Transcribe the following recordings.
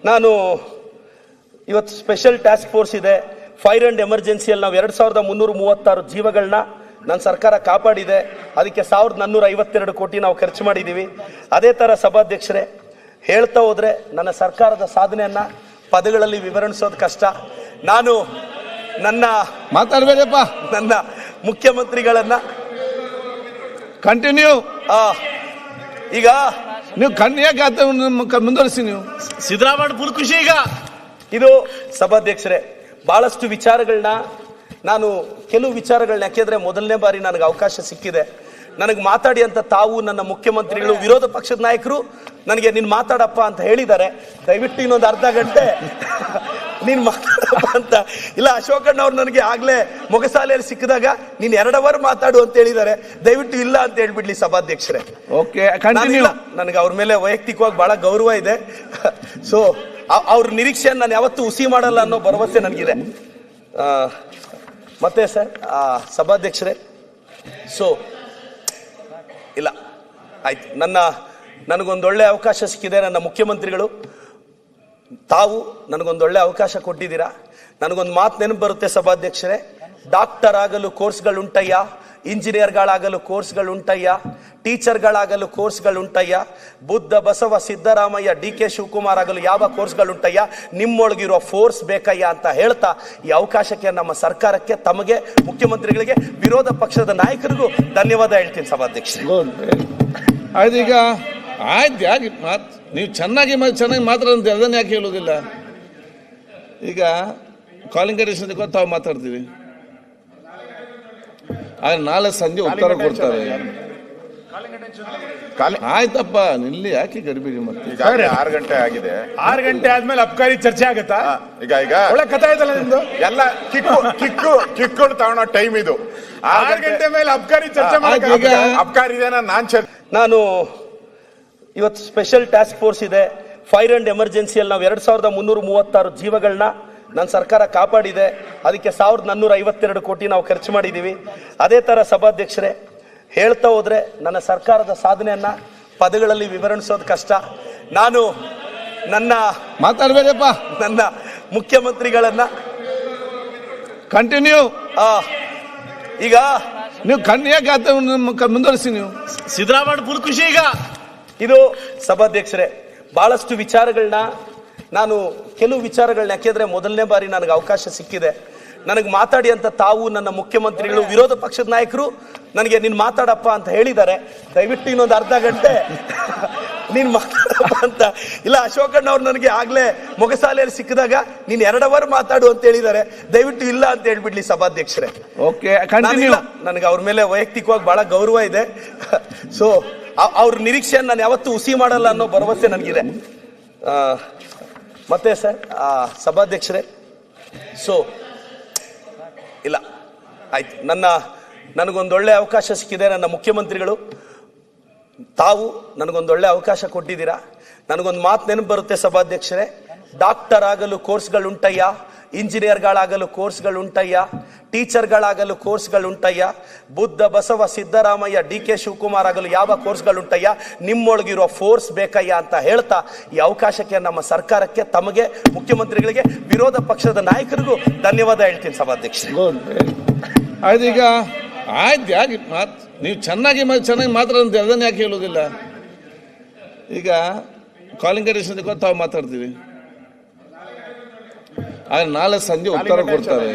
ನಾನು ಇವತ್ತು special task force ಇದೆ. ಫೈರ್ ಅಂಡ್ ಎಮರ್ಜೆನ್ಸಿಯಲ್ಲಿ ನಾವು 2336 ಜೀವಗಳನ್ನ ನನ್ನ ಸರ್ಕಾರ ಕಾಪಾಡಿದೆ. ಅದಕ್ಕೆ 1452 ಕೋಟಿ ನಾವು ಖರ್ಚು ಮಾಡಿದ್ದೀವಿ. ಅದೇ ಥರ ಸಭಾಧ್ಯಕ್ಷರೇ, ಹೇಳ್ತಾ ಹೋದರೆ ನನ್ನ ಸರ್ಕಾರದ ಸಾಧನೆಯನ್ನು ಪದಗಳಲ್ಲಿ ವಿವರಿಸೋದು ಕಷ್ಟ. ನಾನು ಮಾತಾಡಬೇಡಪ್ಪ. ನನ್ನ ಮುಖ್ಯಮಂತ್ರಿಗಳನ್ನ ಕಂಟಿನ್ಯೂ. ಈಗ ನೀವು ಯಾಕೆ ಮುಂದುವರಿಸಿ. ನೀವು ಸಿದ್ದರಾಮಯ್ಯ ಫುಲ್ ಖುಷಿ. ಈಗ ಇದು ಸಭಾಧ್ಯಕ್ಷರೇ, ಬಹಳಷ್ಟು ವಿಚಾರಗಳನ್ನ ಕೆಲವು ವಿಚಾರಗಳನ್ನ ಯಾಕೆಂದ್ರೆ ಮೊದಲನೇ ಬಾರಿ ನನಗೆ ಅವಕಾಶ ಸಿಕ್ಕಿದೆ. ನನಗೆ ಮಾತಾಡಿ ಅಂತ ತಾವು ನನ್ನ ಮುಖ್ಯಮಂತ್ರಿಗಳು, ವಿರೋಧ ಪಕ್ಷದ ನಾಯಕರು ನನಗೆ ನೀನು ಮಾತಾಡಪ್ಪ ಅಂತ ಹೇಳಿದ್ದಾರೆ. ದಯವಿಟ್ಟು ಇನ್ನೊಂದು ಅರ್ಧ ಗಂಟೆ ನೀನು ಮಾತಾಡಪ್ಪ ಅಂತ ಇಲ್ಲ. ಅಶೋಕಣ್ಣ ಅವ್ರು ನನಗೆ ಆಗ್ಲೇ ಮೊಗಸಾಲೆಯಲ್ಲಿ ಸಿಕ್ಕಿದಾಗ ನೀನು 2 ಅವರ್ ಮಾತಾಡು ಅಂತ ಹೇಳಿದ್ದಾರೆ. ದಯವಿಟ್ಟು ಇಲ್ಲ ಅಂತ ಹೇಳ್ಬಿಡ್ಲಿ ಸಭಾಧ್ಯಕ್ಷರೇ. ಓಕೆ, ನನಗೆ ಅವ್ರ ಮೇಲೆ ವೈಯಕ್ತಿಕವಾಗಿ ಬಹಳ ಗೌರವ ಇದೆ. ಸೊ ಅವ್ರ ನಿರೀಕ್ಷೆಯನ್ನು ನಾನು ಯಾವತ್ತೂ ಹುಸಿ ಮಾಡಲ್ಲ ಅನ್ನೋ ಭರವಸೆ ನನಗಿದೆ. ಮತ್ತೆ ಸರ್ ಸಭಾಧ್ಯಕ್ಷರೇ, ಸೊ ಇಲ್ಲ ಆಯ್ತು, ನನಗೊಂದೊಳ್ಳೆ ಅವಕಾಶ ಸಿಕ್ಕಿದೆ. ನನ್ನ ಮುಖ್ಯಮಂತ್ರಿಗಳು ತಾವು ನನಗೊಂದೊಳ್ಳೆ ಅವಕಾಶ ಕೊಟ್ಟಿದ್ದೀರಾ. ನನಗೊಂದು ಮಾತು ನೆನಪು ಬರುತ್ತೆ ಸಭಾಧ್ಯಕ್ಷರೇ, ಡಾಕ್ಟರ್ ಆಗಲು ಕೋರ್ಸ್ಗಳುಂಟಯ್ಯ, ಇಂಜಿನಿಯರ್ಗಳಾಗಲು ಕೋರ್ಸ್ಗಳುಂಟಯ್ಯ, ಟೀಚರ್ಗಳಾಗಲು ಕೋರ್ಸ್ಗಳುಂಟಯ್ಯ, ಬುದ್ಧ ಬಸವ ಸಿದ್ದರಾಮಯ್ಯ DK ಶಿವಕುಮಾರ್ ಆಗಲು ಯಾವ ಕೋರ್ಸ್ಗಳುಂಟಯ್ಯ, ನಿಮ್ಮೊಳಗಿರೋ ಫೋರ್ಸ್ ಬೇಕಯ್ಯ ಅಂತ ಹೇಳ್ತಾ ಈ ಅವಕಾಶಕ್ಕೆ ನಮ್ಮ ಸರ್ಕಾರಕ್ಕೆ, ತಮಗೆ ಮುಖ್ಯಮಂತ್ರಿಗಳಿಗೆ, ವಿರೋಧ ಪಕ್ಷದ ನಾಯಕರಿಗೂ ಧನ್ಯವಾದ ಹೇಳ್ತೀನಿ ಸಭಾಧ್ಯಕ್ಷ. ಆಯ್ತು, ಆಯ್ತು, ಯಾಕೆ ನೀವು ಚೆನ್ನಾಗಿ ಮಾತಾಡೋದು ಅದನ್ನ ಯಾಕೆ ಹೇಳೋದಿಲ್ಲ? ಈಗ ಕಾಲಿಂಗ್ ಕಂಡೀಷನ್ ತಾವು ಮಾತಾಡ್ತೀವಿ, ಆದ್ರೆ ನಾಳೆ ಸಂಜೆ ಉತ್ತರ ಕೊಡ್ತಾರೆ. ಆಯ್ತಪ್ಪ, ನಿಲ್ಲಿ ಯಾಕೆ ಗಡಿಬಿಡಿ ಮತ್ತೆ? 6 ಗಂಟೆ ಆಗಿದೆ. 6 ಗಂಟೆ ಆದ್ಮೇಲೆ ಅಬ್ಕಾರಿ ಚರ್ಚೆ ಆಗತ್ತಾ? ಈಗ ಒಳ್ಳೆ ಕಥೆ ಆಯ್ತಲ್ಲ ನಿಮ್ದು. ಎಲ್ಲ ಕಿಕ್ಕೊಂಡು ತಗೊಳ್ಳೋ ಟೈಮ್ ಇದು. 6 ಗಂಟೆ ಮೇಲೆ ಅಬ್ಕಾರಿ ಚರ್ಚೆ ಮಾಡಕ್ಕೆ ಅಬ್ಕಾರಿ ಇದೆನಾ? ನಾನು ಇವತ್ತು ಸ್ಪೆಷಲ್ ಟಾಸ್ಕ್ ಫೋರ್ಸ್ ಇದೆ. ಫೈರ್ ಅಂಡ್ ಎಮರ್ಜೆನ್ಸಿಯಲ್ಲಿ ನಾವು 2336 ಜೀವಗಳನ್ನ ನನ್ನ ಸರ್ಕಾರ ಕಾಪಾಡಿದೆ. ಅದಕ್ಕೆ 1452 ಕೋಟಿ ನಾವು ಖರ್ಚು ಮಾಡಿದ್ದೀವಿ. ಅದೇ ಥರ ಸಭಾಧ್ಯಕ್ಷರೇ, ಹೇಳ್ತಾ ಹೋದರೆ ನನ್ನ ಸರ್ಕಾರದ ಸಾಧನೆಯನ್ನು ಪದಗಳಲ್ಲಿ ವಿವರಿಸೋದು ಕಷ್ಟ. ನಾನು ಮಾತಾಡಬೇಡಪ್ಪ. ನನ್ನ ಮುಖ್ಯಮಂತ್ರಿಗಳನ್ನ ಕಂಟಿನ್ಯೂ. ಈಗ ನೀವು ಯಾಕೆ ಮುಂದುವರಿಸಿ. ನೀವು ಸಿದ್ದರಾಮಯ್ಯ ಫುಲ್ ಖುಷಿ. ಈಗ ಇದು ಸಭಾಧ್ಯಕ್ಷರೇ, ಬಹಳಷ್ಟು ವಿಚಾರಗಳನ್ನ ಕೆಲವು ವಿಚಾರಗಳನ್ನ ಯಾಕೆಂದ್ರೆ ಮೊದಲನೇ ಬಾರಿ ನನಗೆ ಅವಕಾಶ ಸಿಕ್ಕಿದೆ. ನನಗೆ ಮಾತಾಡಿ ಅಂತ ತಾವು ನನ್ನ ಮುಖ್ಯಮಂತ್ರಿಗಳು, ವಿರೋಧ ಪಕ್ಷದ ನಾಯಕರು ನನಗೆ ನೀನು ಮಾತಾಡಪ್ಪ ಅಂತ ಹೇಳಿದ್ದಾರೆ. ದಯವಿಟ್ಟು ಇನ್ನೊಂದು ಅರ್ಧ ಗಂಟೆ ನೀನು ಮಾತಾಡಪ್ಪ ಅಂತ ಇಲ್ಲ. ಅಶೋಕಣ್ಣ ಅವ್ರು ನನಗೆ ಆಗ್ಲೇ ಮೊಗಸಾಲೆಯಲ್ಲಿ ಸಿಕ್ಕಿದಾಗ ನೀನು 2 ಅವರ್ ಮಾತಾಡು ಅಂತ ಹೇಳಿದ್ದಾರೆ. ದಯವಿಟ್ಟು ಇಲ್ಲ ಅಂತ ಹೇಳ್ಬಿಡ್ಲಿ ಸಭಾಧ್ಯಕ್ಷರೇ. ಓಕೆ, ನನಗೆ ಅವ್ರ ಮೇಲೆ ವೈಯಕ್ತಿಕವಾಗಿ ಬಹಳ ಗೌರವ ಇದೆ. ಸೊ ಅವ್ರ ನಿರೀಕ್ಷೆಯನ್ನು ನಾನು ಯಾವತ್ತೂ ಹುಸಿ ಮಾಡಲ್ಲ ಅನ್ನೋ ಭರವಸೆ ನನಗಿದೆ. ಮತ್ತೆ ಸರ್ ಸಭಾಧ್ಯಕ್ಷರೇ, ಸೊ ಇಲ್ಲ ಆಯ್ತು, ನನಗೊಂದೊಳ್ಳೆ ಅವಕಾಶ ಸಿಕ್ಕಿದೆ. ನನ್ನ ಮುಖ್ಯಮಂತ್ರಿಗಳು ತಾವು ನನಗೊಂದೊಳ್ಳೆ ಅವಕಾಶ ಕೊಟ್ಟಿದ್ದೀರಾ. ನನಗೊಂದು ಮಾತು ನೆನಪು ಬರುತ್ತೆ ಸಭಾಧ್ಯಕ್ಷರೇ, ಡಾಕ್ಟರ್ ಆಗಲು ಕೋರ್ಸ್ಗಳುಂಟಯ್ಯ, ಇಂಜಿನಿಯರ್ಗಳಾಗಲು ಕೋರ್ಸ್ಗಳುಂಟಯ್ಯ, ಟೀಚರ್ಗಳಾಗಲು ಕೋರ್ಸ್ಗಳುಂಟಯ್ಯ, ಬುದ್ಧ ಬಸವ ಸಿದ್ದರಾಮಯ್ಯ DK ಶಿವಕುಮಾರ್ ಆಗಲು ಯಾವ ಕೋರ್ಸ್ಗಳುಂಟಯ್ಯ, ನಿಮ್ಮೊಳಗಿರೋ ಫೋರ್ಸ್ ಬೇಕಯ್ಯ ಅಂತ ಹೇಳ್ತಾ ಈ ಅವಕಾಶಕ್ಕೆ ನಮ್ಮ ಸರ್ಕಾರಕ್ಕೆ, ತಮಗೆ ಮುಖ್ಯಮಂತ್ರಿಗಳಿಗೆ, ವಿರೋಧ ಪಕ್ಷದ ನಾಯಕರಿಗೂ ಧನ್ಯವಾದ ಹೇಳ್ತೀನಿ ಸಭಾಧ್ಯಕ್ಷ. ಆಯ್ತು, ಈಗ ಆಯ್ತು, ಯಾಕೆ ನೀವು ಚೆನ್ನಾಗಿ ಮಾತಾಡೋದು ಅದನ್ನ ಯಾಕೆ ಹೇಳೋದಿಲ್ಲ? ಈಗ ಕಾಲಿಂಗ್ ಕಂಡೀಷನ್ ತಾವು ಮಾತಾಡ್ತೀವಿ, ಆದ್ರೆ ನಾಳೆ ಸಂಜೆ ಉತ್ತರ ಕೊಡ್ತಾರೆ.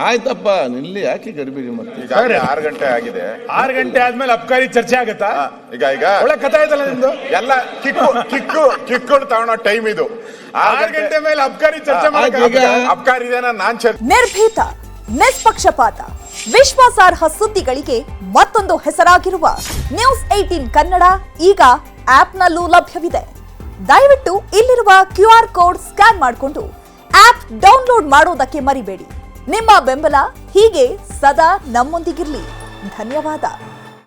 ಆಯ್ತಪ್ಪ, ನಿಲ್ಲಿ ಯಾಕೆ ಗಡಿಬಿಡಿ ಮತ್ತೆ? 6 ಗಂಟೆ ಆಗಿದೆ. 6 ಗಂಟೆ ಆದ್ಮೇಲೆ ಅಬ್ಕಾರಿ ಚರ್ಚೆ ಆಗತ್ತಾ? ಈಗ ಒಳ್ಳೆ ಕಥೆ ಆಯ್ತಲ್ಲ ನಿಮ್ದು. ಎಲ್ಲ ಕಿಕ್ಕೊಂಡು ತಗೊಳ್ಳೋ ಟೈಮ್ ಇದು. 6 ಗಂಟೆ ಮೇಲೆ ಅಬ್ಕಾರಿ ಚರ್ಚೆ ಮಾಡಕ್ಕೆ ಅಬ್ಕಾರಿ ಇದೆನಾ? ನಿರ್ಭೀತ, ನಿಷ್ಪಕ್ಷಪಾತ, ವಿಶ್ವಾಸಾರ್ಹ ಸುದ್ದಿಗಳಿಗೆ ಮತ್ತೊಂದು ಹೆಸರಾಗಿರುವ ನ್ಯೂಸ್ 18 ಕನ್ನಡ ಈಗ ಆಪ್ನಲ್ಲೂ ಲಭ್ಯವಿದೆ. ದಯವಿಟ್ಟು ಇಲ್ಲಿರುವ QR ಕೋಡ್ ಸ್ಕ್ಯಾನ್ ಮಾಡಿಕೊಂಡು ಆಪ್ ಡೌನ್ಲೋಡ್ ಮಾಡೋದಕ್ಕೆ ಮರಿಬೇಡಿ. ನಿಮ್ಮ ಬೆಂಬಲ ಹೀಗೆ ಸದಾ ನಮ್ಮೊಂದಿಗಿರಲಿ. ಧನ್ಯವಾದ.